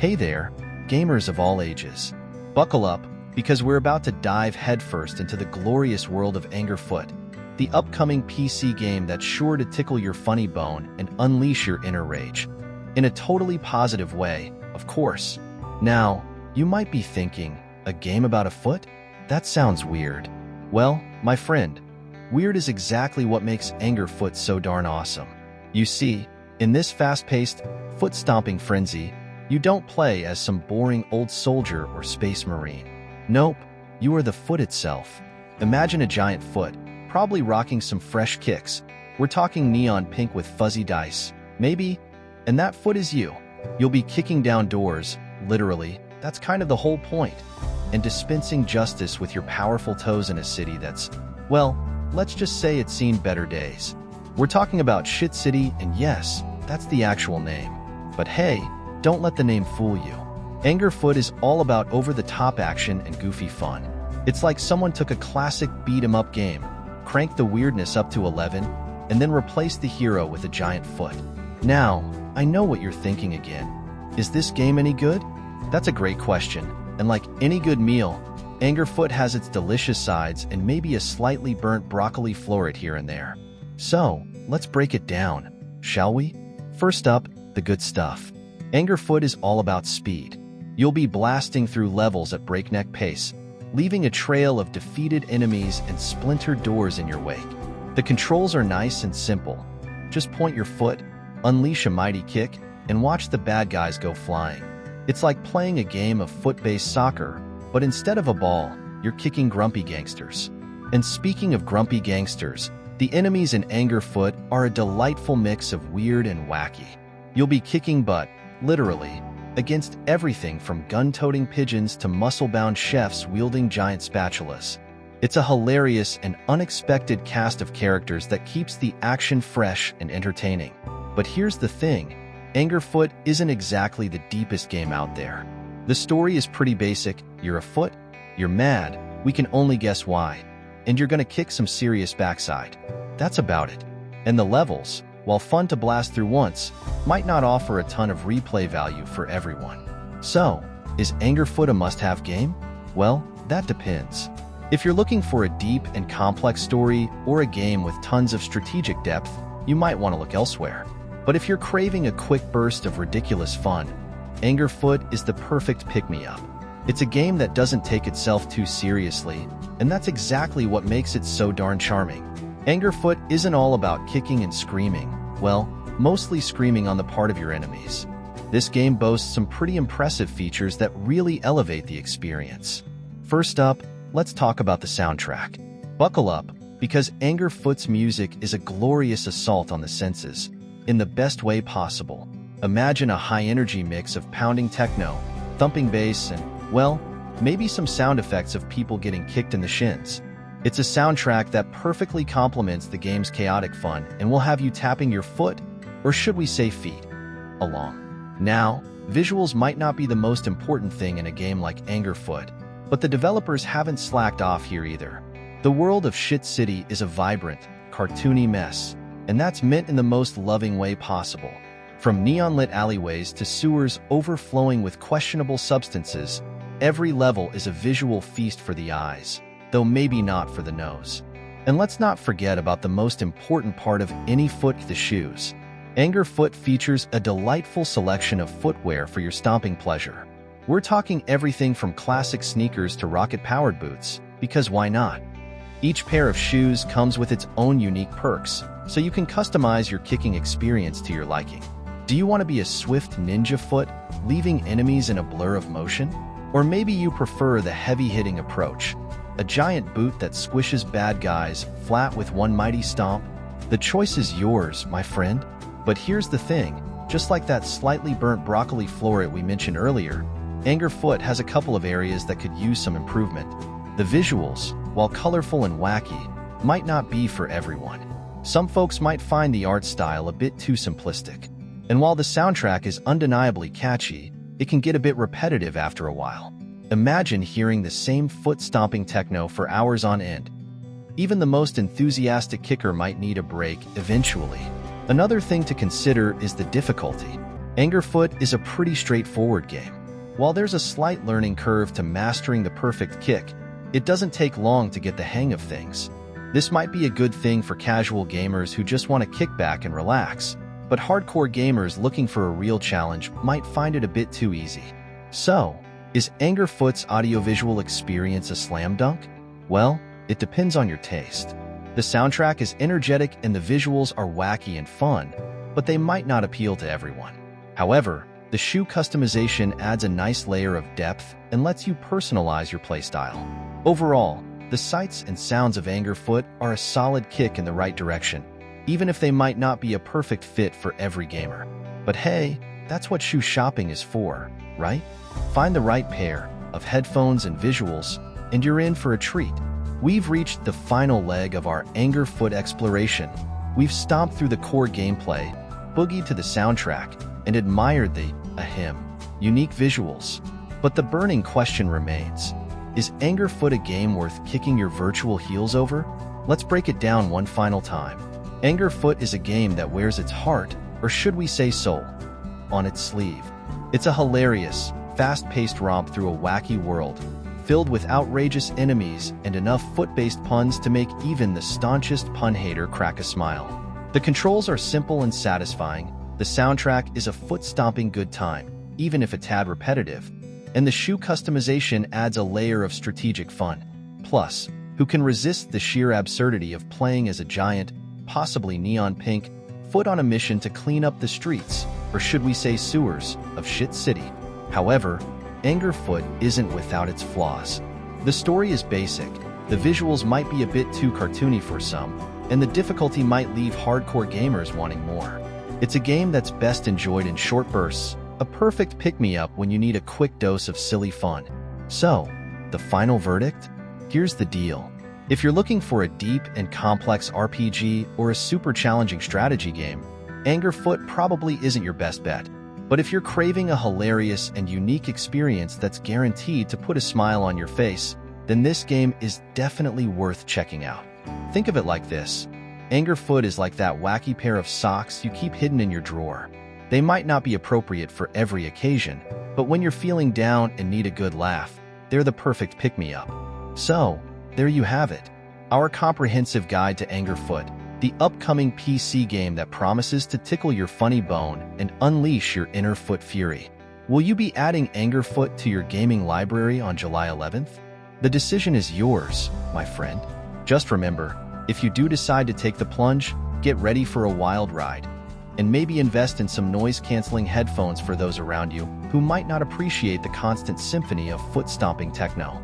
Hey there, gamers of all ages. Buckle up, because we're about to dive headfirst into the glorious world of Anger Foot, the upcoming PC game that's sure to tickle your funny bone and unleash your inner rage. In a totally positive way, of course. Now, you might be thinking, a game about a foot? That sounds weird. Well, my friend, weird is exactly what makes Anger Foot so darn awesome. You see, in this fast-paced, foot-stomping frenzy, you don't play as some boring old soldier or space marine. Nope, you are the foot itself. Imagine a giant foot, probably rocking some fresh kicks. We're talking neon pink with fuzzy dice, maybe, and that foot is you. You'll be kicking down doors, literally, that's kind of the whole point, and dispensing justice with your powerful toes in a city that's, well, let's just say it's seen better days. We're talking about Shit City, and yes, that's the actual name. But hey, don't let the name fool you. Anger Foot is all about over-the-top action and goofy fun. It's like someone took a classic beat-em-up game, cranked the weirdness up to 11, and then replaced the hero with a giant foot. Now, I know what you're thinking again. Is this game any good? That's a great question, and like any good meal, Anger Foot has its delicious sides and maybe a slightly burnt broccoli floret here and there. So, let's break it down, shall we? First up, the good stuff. Anger Foot is all about speed. You'll be blasting through levels at breakneck pace, leaving a trail of defeated enemies and splintered doors in your wake. The controls are nice and simple. Just point your foot, unleash a mighty kick, and watch the bad guys go flying. It's like playing a game of foot-based soccer, but instead of a ball, you're kicking grumpy gangsters. And speaking of grumpy gangsters, the enemies in Anger Foot are a delightful mix of weird and wacky. You'll be kicking butt, literally, against everything from gun-toting pigeons to muscle-bound chefs wielding giant spatulas. It's a hilarious and unexpected cast of characters that keeps the action fresh and entertaining. But here's the thing, Anger Foot isn't exactly the deepest game out there. The story is pretty basic. You're a foot, you're mad, we can only guess why, and you're gonna kick some serious backside. That's about it. And the levels, while fun to blast through once, might not offer a ton of replay value for everyone. So, is Anger Foot a must-have game? Well, that depends. If you're looking for a deep and complex story or a game with tons of strategic depth, you might want to look elsewhere. But if you're craving a quick burst of ridiculous fun, Anger Foot is the perfect pick-me-up. It's a game that doesn't take itself too seriously, and that's exactly what makes it so darn charming. Anger Foot isn't all about kicking and screaming, well, mostly screaming on the part of your enemies. This game boasts some pretty impressive features that really elevate the experience. First up, let's talk about the soundtrack. Buckle up, because Anger Foot's music is a glorious assault on the senses, in the best way possible. Imagine a high-energy mix of pounding techno, thumping bass, and, well, maybe some sound effects of people getting kicked in the shins. It's a soundtrack that perfectly complements the game's chaotic fun and will have you tapping your foot, or should we say feet, along. Now, visuals might not be the most important thing in a game like Anger Foot, but the developers haven't slacked off here either. The world of Shit City is a vibrant, cartoony mess, and that's meant in the most loving way possible. From neon-lit alleyways to sewers overflowing with questionable substances, every level is a visual feast for the eyes, though maybe not for the nose. And let's not forget about the most important part of any foot, the shoes. Anger Foot features a delightful selection of footwear for your stomping pleasure. We're talking everything from classic sneakers to rocket-powered boots, because why not? Each pair of shoes comes with its own unique perks, so you can customize your kicking experience to your liking. Do you want to be a swift ninja foot, leaving enemies in a blur of motion? Or maybe you prefer the heavy-hitting approach, a giant boot that squishes bad guys flat with one mighty stomp? The choice is yours, my friend. But here's the thing, just like that slightly burnt broccoli floret we mentioned earlier, Anger Foot has a couple of areas that could use some improvement. The visuals, while colorful and wacky, might not be for everyone. Some folks might find the art style a bit too simplistic. And while the soundtrack is undeniably catchy, it can get a bit repetitive after a while. Imagine hearing the same foot-stomping techno for hours on end. Even the most enthusiastic kicker might need a break eventually. Another thing to consider is the difficulty. Angerfoot is a pretty straightforward game. While there's a slight learning curve to mastering the perfect kick, it doesn't take long to get the hang of things. This might be a good thing for casual gamers who just want to kick back and relax, but hardcore gamers looking for a real challenge might find it a bit too easy. So, is Angerfoot's audiovisual experience a slam dunk? Well, it depends on your taste. The soundtrack is energetic and the visuals are wacky and fun, but they might not appeal to everyone. However, the shoe customization adds a nice layer of depth and lets you personalize your playstyle. Overall, the sights and sounds of Angerfoot are a solid kick in the right direction, even if they might not be a perfect fit for every gamer. But hey, that's what shoe shopping is for, right? Find the right pair of headphones and visuals, and you're in for a treat. We've reached the final leg of our Angerfoot exploration. We've stomped through the core gameplay, boogied to the soundtrack, and admired the, unique visuals. But the burning question remains, is Angerfoot a game worth kicking your virtual heels over? Let's break it down one final time. Angerfoot is a game that wears its heart, or should we say soul, on its sleeve. It's a hilarious, fast-paced romp through a wacky world, filled with outrageous enemies and enough foot-based puns to make even the staunchest pun hater crack a smile. The controls are simple and satisfying, the soundtrack is a foot-stomping good time, even if a tad repetitive, and the shoe customization adds a layer of strategic fun. Plus, who can resist the sheer absurdity of playing as a giant, possibly neon pink, foot on a mission to clean up the streets, or should we say sewers, of Shit City? However, Angerfoot isn't without its flaws. The story is basic, the visuals might be a bit too cartoony for some, and the difficulty might leave hardcore gamers wanting more. It's a game that's best enjoyed in short bursts, a perfect pick-me-up when you need a quick dose of silly fun. So, the final verdict? Here's the deal. If you're looking for a deep and complex RPG or a super challenging strategy game, Angerfoot probably isn't your best bet. But if you're craving a hilarious and unique experience that's guaranteed to put a smile on your face, then this game is definitely worth checking out. Think of it like this. Angerfoot is like that wacky pair of socks you keep hidden in your drawer. They might not be appropriate for every occasion, but when you're feeling down and need a good laugh, they're the perfect pick-me-up. So, there you have it. Our comprehensive guide to Angerfoot, the upcoming PC game that promises to tickle your funny bone and unleash your inner foot fury. Will you be adding Angerfoot to your gaming library on July 11th? The decision is yours, my friend. Just remember, if you do decide to take the plunge, get ready for a wild ride. And maybe invest in some noise-canceling headphones for those around you who might not appreciate the constant symphony of foot-stomping techno.